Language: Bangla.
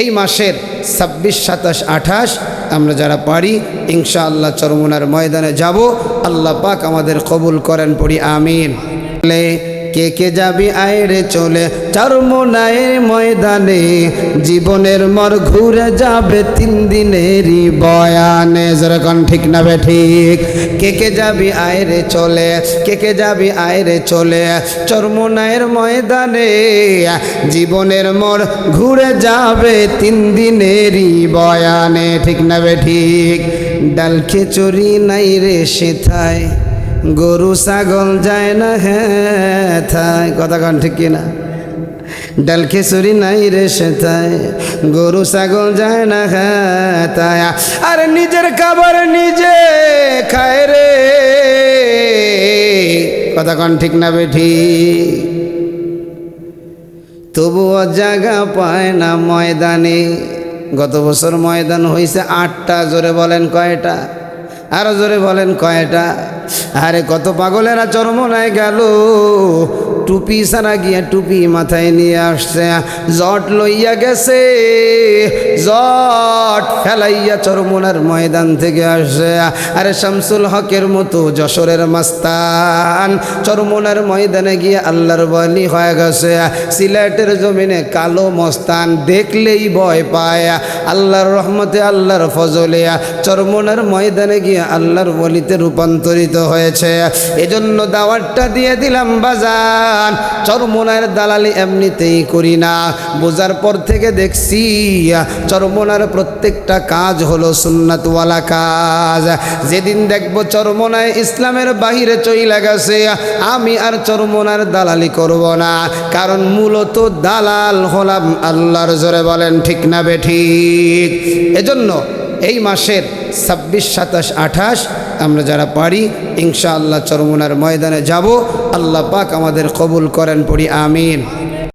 এই মাসের 26, 27, 28 আমরা যারা পারি ইনশাআল্লাহ চরমোনার ময়দানে যাব। আল্লাহ পাক আমাদের কবুল করেন, পড়ি আমিন। কে কে যাবি আয়রে চলে চরমোনায়ের ময়দানে, জীবনের মর ঘুরে যাবে 3 দিনেরই বয়ানে। যেরকম ঠিক না বে ঠিক? কে কে যাবি আয়রে চলে, কে কে যাবি আয়রে চলে চরমোনায়ের ময়দানে, জীবনের মর ঘুরে যাবে 3 দিনেরই বয়ানে। ঠিক না বে ঠিক? ডাল খিচুড়ি নাই রে সেথায়, গরু ছাগল যায় না হ্যাঁ থায়। কথা কন ঠিক কিনা? ডাল খিচুড়ি নাই রে সেথায়, গরু ছাগল যায় না হ্যাঁ থায়। আর নিজের খাবার নিজে খায় রে। কথা কন ঠিক না বেঠি? তবুও জায়গা পায় না ময়দানে। গত বছর ময়দান হয়েছে 8টা। জোরে বলেন কয়টা? আরো জোরে বলেন কয়টা? আরে কত পাগলেরা চরমোনায় গেল, টুপি ছাড়া গিয়া টুপি মাথায় নিয়ে আসছে, জট লইয়া গেছে, জট ফেলাইয়া চরমোনার ময়দান থেকে আসছে। আরে শামসুল হকের মতো যশোরের মাস্তান চরমোনার ময়দানে গিয়ে আল্লাহর ওয়ালি হয়ে গেছে। সিলেটের জমিনে কালো মস্তান দেখলেই ভয় পায়। আল্লাহর রহমতে আল্লাহর ফজলে চরমোনার ময়দানে গিয়ে আল্লাহর ওয়ালিতে রূপান্তরিত হয়েছে। এজন্য দাওয়াতটা দিয়ে দিলাম বাজান, চরমোনার দালালি এমনিতেই করি না। বোঝার পর থেকে দেখছি চরমোনার প্রত্যেকটা কাজ হলো সুন্নাতওয়ালা কাজ। যেদিন দেখবো চরমোনায় ইসলামের বাহিরে চইলা গেছে, আমি আর চরমোনার দালালি করব না, কারণ মূলত দালাল হলাম আল্লাহর। জোরে বলেন ঠিক না বেঠিক? এজন্য এই মাসের 26, 27, 28 আমরা যারা পারি ইনশাআল্লাহ চরমোনার ময়দানে যাব। আল্লাহ পাক আমাদের কবুল করেন, পড়ি আমিন।